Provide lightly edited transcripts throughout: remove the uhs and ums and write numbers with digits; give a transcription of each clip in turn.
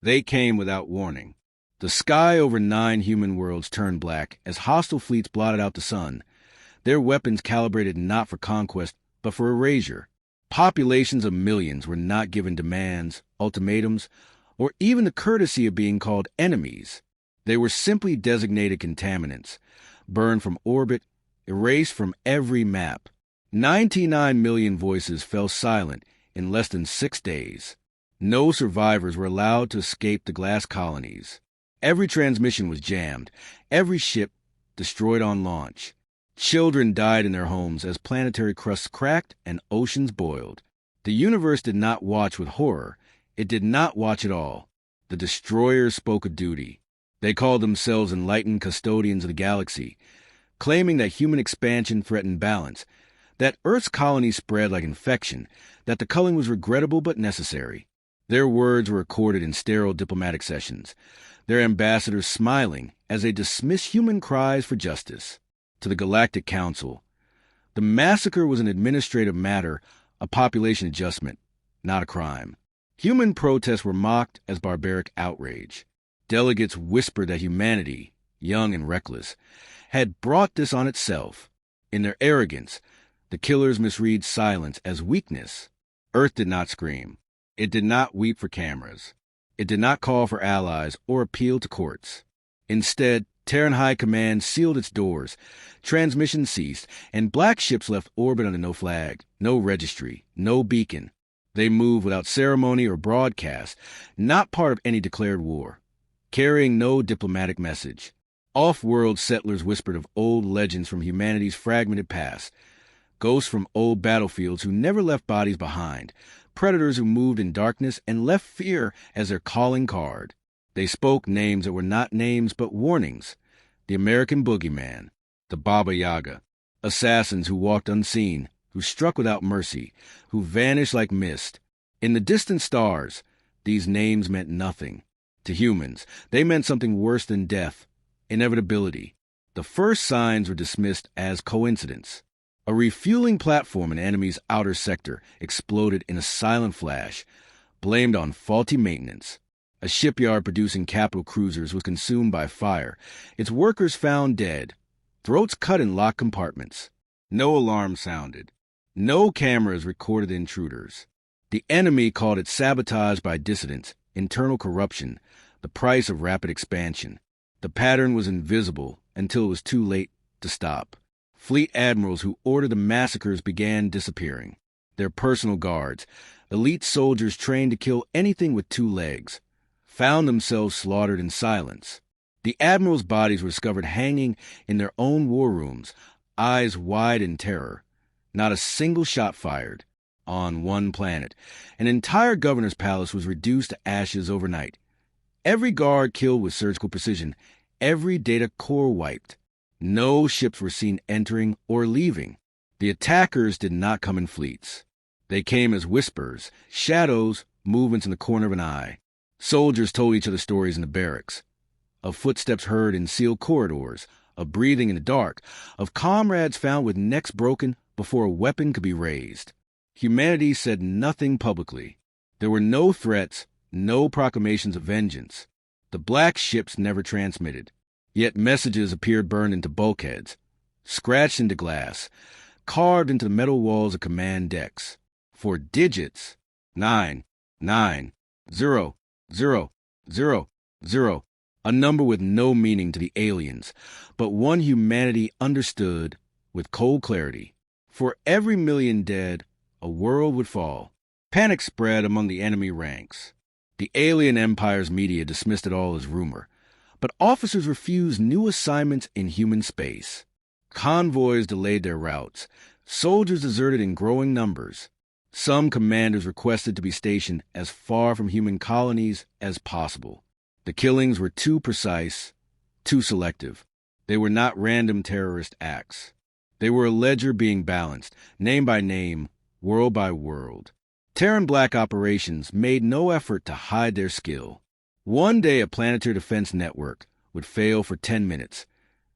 They came without warning. The sky over 9 human worlds turned black as hostile fleets blotted out the sun, their weapons calibrated not for conquest, but for erasure. Populations of millions were not given demands, ultimatums, or even the courtesy of being called enemies. They were simply designated contaminants, burned from orbit, erased from every map. 99 million voices fell silent in less than 6 days. No survivors were allowed to escape the glass colonies. Every transmission was jammed, every ship destroyed on launch. Children died in their homes as planetary crusts cracked and oceans boiled. The universe did not watch with horror. It did not watch at all. The destroyers spoke of duty. They called themselves enlightened custodians of the galaxy, claiming that human expansion threatened balance, that Earth's colonies spread like infection, that the culling was regrettable but necessary. Their words were recorded in sterile diplomatic sessions, their ambassadors smiling as they dismissed human cries for justice. To the Galactic Council, the massacre was an administrative matter, a population adjustment, not a crime. Human protests were mocked as barbaric outrage. Delegates whispered that humanity, young and reckless, had brought this on itself. In their arrogance, the killers misread silence as weakness. Earth did not scream. It did not weep for cameras. It did not call for allies or appeal to courts. Instead, Terran High Command sealed its doors, transmissions ceased, and black ships left orbit under no flag, no registry, no beacon. They moved without ceremony or broadcast, not part of any declared war, carrying no diplomatic message. Off-world settlers whispered of old legends from humanity's fragmented past, ghosts from old battlefields who never left bodies behind, predators who moved in darkness and left fear as their calling card. They spoke names that were not names but warnings. The American Boogeyman, the Baba Yaga, assassins who walked unseen, who struck without mercy, who vanished like mist. In the distant stars, these names meant nothing. To humans, they meant something worse than death, inevitability. The first signs were dismissed as coincidence. A refueling platform in an enemy's outer sector exploded in a silent flash, blamed on faulty maintenance. A shipyard producing capital cruisers was consumed by fire, its workers found dead, throats cut in locked compartments. No alarm sounded. No cameras recorded intruders. The enemy called it sabotage by dissidents, internal corruption, the price of rapid expansion. The pattern was invisible until it was too late to stop. Fleet admirals who ordered the massacres began disappearing. Their personal guards, elite soldiers trained to kill anything with 2 legs, found themselves slaughtered in silence. The admirals' bodies were discovered hanging in their own war rooms, eyes wide in terror. Not a single shot fired. On one planet, an entire governor's palace was reduced to ashes overnight. Every guard killed with surgical precision, every data core wiped. No ships were seen entering or leaving. The attackers did not come in fleets. They came as whispers, shadows, movements in the corner of an eye. Soldiers told each other stories in the barracks, of footsteps heard in sealed corridors, of breathing in the dark, of comrades found with necks broken before a weapon could be raised. Humanity said nothing publicly. There were no threats, no proclamations of vengeance. The black ships never transmitted. Yet messages appeared burned into bulkheads, scratched into glass, carved into the metal walls of command decks. For digits, 9, 9, 0, 0, 0, 0, a number with no meaning to the aliens, but one humanity understood with cold clarity. For every million dead, a world would fall. Panic spread among the enemy ranks. The alien empire's media dismissed it all as rumor, but officers refused new assignments in human space. Convoys delayed their routes. Soldiers deserted in growing numbers. Some commanders requested to be stationed as far from human colonies as possible. The killings were too precise, too selective. They were not random terrorist acts. They were a ledger being balanced, name by name, world by world. Terran Black operations made no effort to hide their skill. One day a planetary defense network would fail for 10 minutes,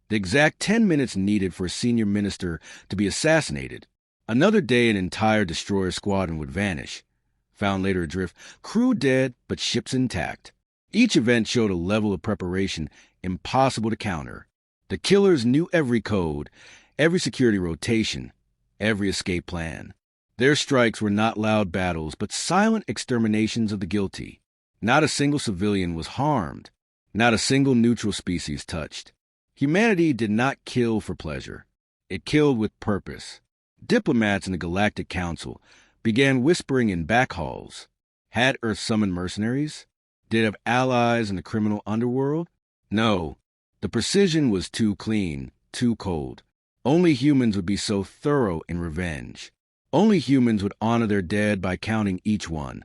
the exact 10 minutes needed for a senior minister to be assassinated. Another day an entire destroyer squadron would vanish, found later adrift, crew dead but ships intact. Each event showed a level of preparation impossible to counter. The killers knew every code, every security rotation, every escape plan. Their strikes were not loud battles, but silent exterminations of the guilty. Not a single civilian was harmed. Not a single neutral species touched. Humanity did not kill for pleasure. It killed with purpose. Diplomats in the Galactic Council began whispering in back halls. Had Earth summoned mercenaries? Did it have allies in the criminal underworld? No. The precision was too clean, too cold. Only humans would be so thorough in revenge. Only humans would honor their dead by counting each one,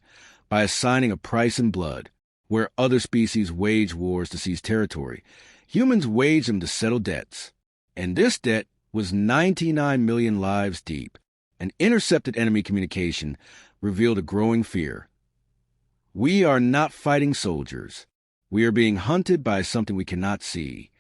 by assigning a price in blood. Where other species wage wars to seize territory, humans waged them to settle debts. And this debt was 99 million lives deep. An intercepted enemy communication revealed a growing fear. We are not fighting soldiers. We are being hunted by something we cannot see.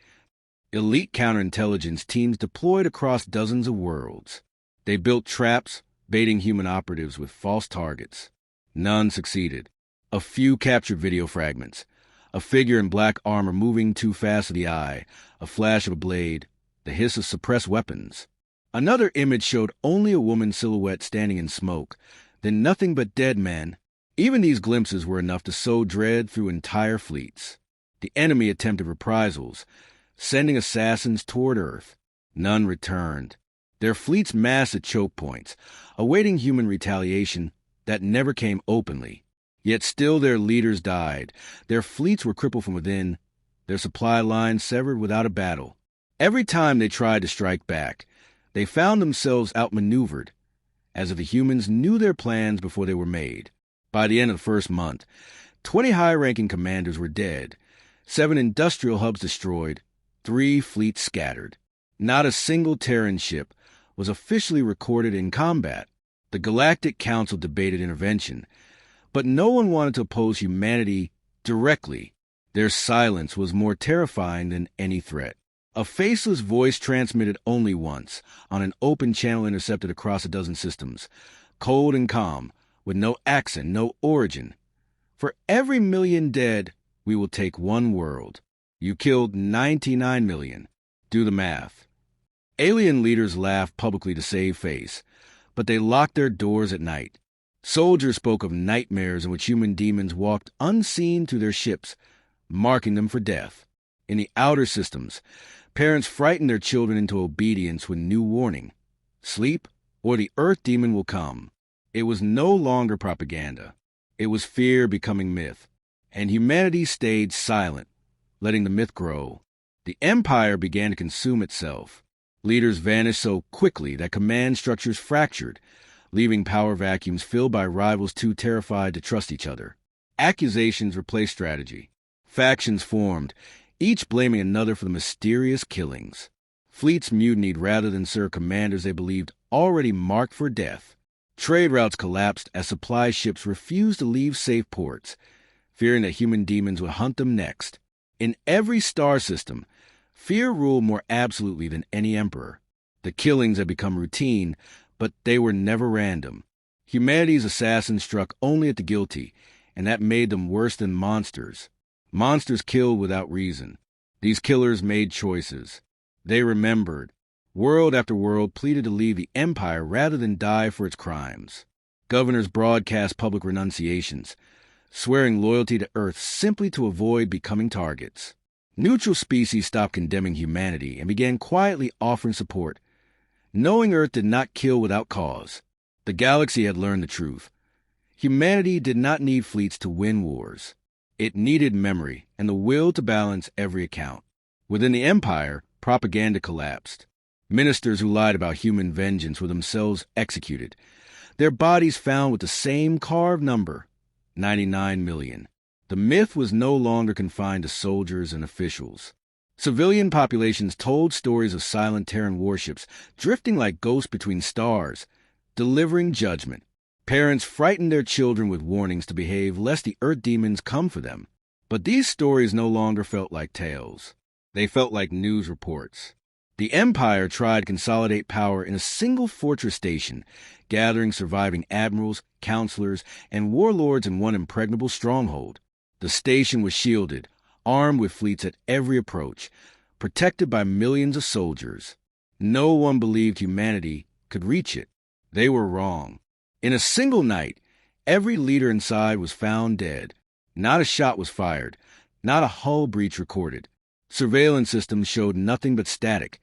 Elite counterintelligence teams deployed across dozens of worlds. They built traps, baiting human operatives with false targets. None succeeded. A few captured video fragments. A figure in black armor moving too fast for the eye, a flash of a blade, the hiss of suppressed weapons. Another image showed only a woman's silhouette standing in smoke, then nothing but dead men. Even these glimpses were enough to sow dread through entire fleets. The enemy attempted reprisals, sending assassins toward Earth. None returned. Their fleets massed at choke points, awaiting human retaliation that never came openly. Yet still their leaders died. Their fleets were crippled from within, their supply lines severed without a battle. Every time they tried to strike back, they found themselves outmaneuvered, as if the humans knew their plans before they were made. By the end of the first month, 20 high-ranking commanders were dead, 7 industrial hubs destroyed, 3 fleets scattered. Not a single Terran ship was officially recorded in combat. The Galactic Council debated intervention, but no one wanted to oppose humanity directly. Their silence was more terrifying than any threat. A faceless voice transmitted only once, on an open channel intercepted across a dozen systems, cold and calm, with no accent, no origin. For every million dead, we will take one world. You killed 99 million. Do the math. Alien leaders laughed publicly to save face, but they locked their doors at night. Soldiers spoke of nightmares in which human demons walked unseen through their ships, marking them for death. In the outer systems, parents frightened their children into obedience with new warning. Sleep, or the Earth demon will come. It was no longer propaganda. It was fear becoming myth. And humanity stayed silent, letting the myth grow. The Empire began to consume itself. Leaders vanished so quickly that command structures fractured, leaving power vacuums filled by rivals too terrified to trust each other. Accusations replaced strategy. Factions formed, each blaming another for the mysterious killings. Fleets mutinied rather than serve commanders they believed already marked for death. Trade routes collapsed as supply ships refused to leave safe ports, fearing that human demons would hunt them next. In every star system, fear ruled more absolutely than any emperor. The killings had become routine, but they were never random. Humanity's assassins struck only at the guilty, and that made them worse than monsters. Monsters killed without reason. These killers made choices. They remembered. World after world pleaded to leave the Empire rather than die for its crimes. Governors broadcast public renunciations, swearing loyalty to Earth simply to avoid becoming targets. Neutral species stopped condemning humanity and began quietly offering support, knowing Earth did not kill without cause. The galaxy had learned the truth. Humanity did not need fleets to win wars. It needed memory and the will to balance every account. Within the Empire, propaganda collapsed. Ministers who lied about human vengeance were themselves executed, their bodies found with the same carved number, 99 million. The myth was no longer confined to soldiers and officials. Civilian populations told stories of silent Terran warships drifting like ghosts between stars, delivering judgment. Parents frightened their children with warnings to behave lest the Earth demons come for them. But these stories no longer felt like tales. They felt like news reports. The Empire tried to consolidate power in a single fortress station, gathering surviving admirals, counselors, and warlords in one impregnable stronghold. The station was shielded, armed with fleets at every approach, protected by millions of soldiers. No one believed humanity could reach it. They were wrong. In a single night, every leader inside was found dead. Not a shot was fired, not a hull breach recorded. Surveillance systems showed nothing but static,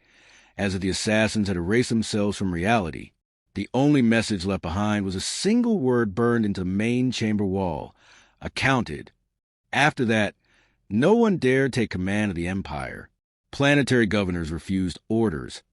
as if the assassins had erased themselves from reality. The only message left behind was a single word burned into the main chamber wall: accounted. After that, no one dared take command of the Empire. Planetary governors refused orders.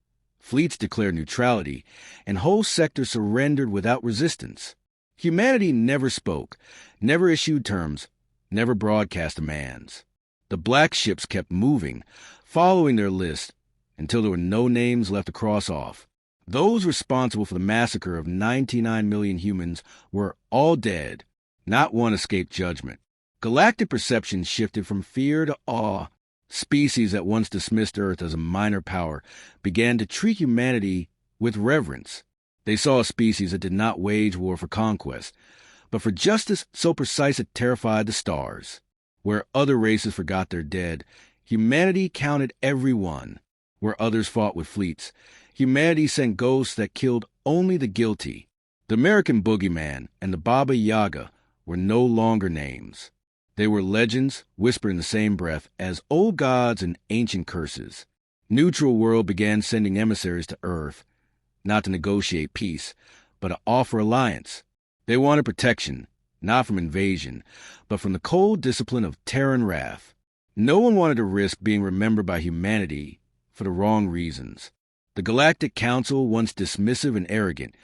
Fleets declared neutrality, and whole sectors surrendered without resistance. Humanity never spoke, never issued terms, never broadcast demands. The black ships kept moving, following their list, until there were no names left to cross off. Those responsible for the massacre of 99 million humans were all dead. Not one escaped judgment. Galactic perception shifted from fear to awe. Species that once dismissed Earth as a minor power began to treat humanity with reverence. They saw a species that did not wage war for conquest, but for justice so precise it terrified the stars. Where other races forgot their dead, humanity counted every one. Where others fought with fleets, humanity sent ghosts that killed only the guilty. The American Boogeyman and the Baba Yaga were no longer names. They were legends whispered in the same breath as old gods and ancient curses. Neutral World began sending emissaries to Earth, not to negotiate peace, but to offer alliance. They wanted protection, not from invasion, but from the cold discipline of Terran wrath. No one wanted to risk being remembered by humanity for the wrong reasons. The Galactic Council, once dismissive and arrogant,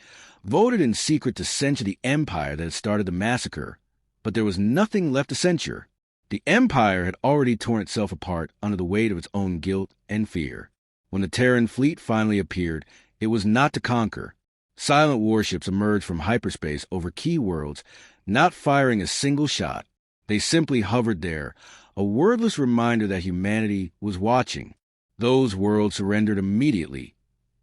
voted in secret to censure the Empire that had started the massacre. But there was nothing left to censure. The Empire had already torn itself apart under the weight of its own guilt and fear. When the Terran fleet finally appeared, it was not to conquer. Silent warships emerged from hyperspace over key worlds, not firing a single shot. They simply hovered there, a wordless reminder that humanity was watching. Those worlds surrendered immediately,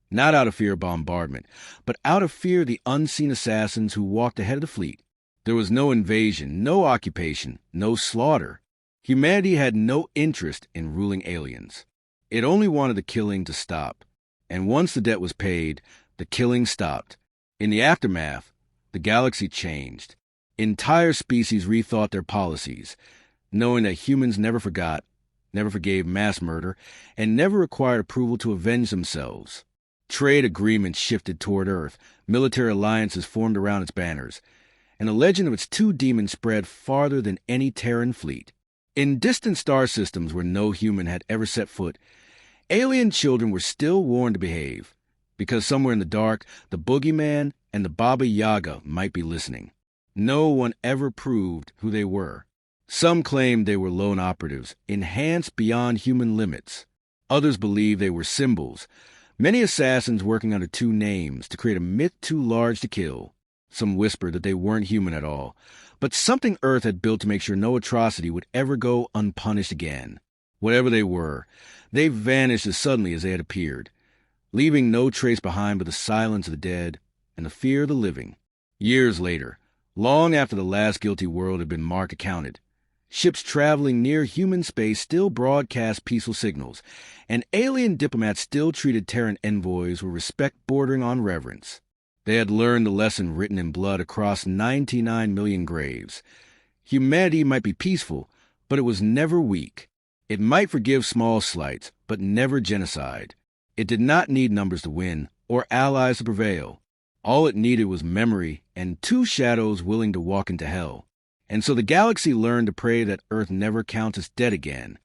not out of fear of bombardment, but out of fear of the unseen assassins who walked ahead of the fleet. There was no invasion, no occupation, no slaughter. Humanity had no interest in ruling aliens. It only wanted the killing to stop. And once the debt was paid, the killing stopped. In the aftermath, the galaxy changed. Entire species rethought their policies, knowing that humans never forgot, never forgave mass murder, and never required approval to avenge themselves. Trade agreements shifted toward Earth, military alliances formed around its banners, and the legend of its two demons spread farther than any Terran fleet. In distant star systems where no human had ever set foot, alien children were still warned to behave, because somewhere in the dark, the Boogeyman and the Baba Yaga might be listening. No one ever proved who they were. Some claimed they were lone operatives, enhanced beyond human limits. Others believed they were symbols, many assassins working under two names to create a myth too large to kill. Some whispered that they weren't human at all, but something Earth had built to make sure no atrocity would ever go unpunished again. Whatever they were, they vanished as suddenly as they had appeared, leaving no trace behind but the silence of the dead and the fear of the living. Years later, long after the last guilty world had been marked accounted, ships traveling near human space still broadcast peaceful signals, and alien diplomats still treated Terran envoys with respect bordering on reverence. They had learned the lesson written in blood across 99 million graves. Humanity might be peaceful, but it was never weak. It might forgive small slights, but never genocide. It did not need numbers to win, or allies to prevail. All it needed was memory and two shadows willing to walk into hell. And so the galaxy learned to pray that Earth never counts as dead again.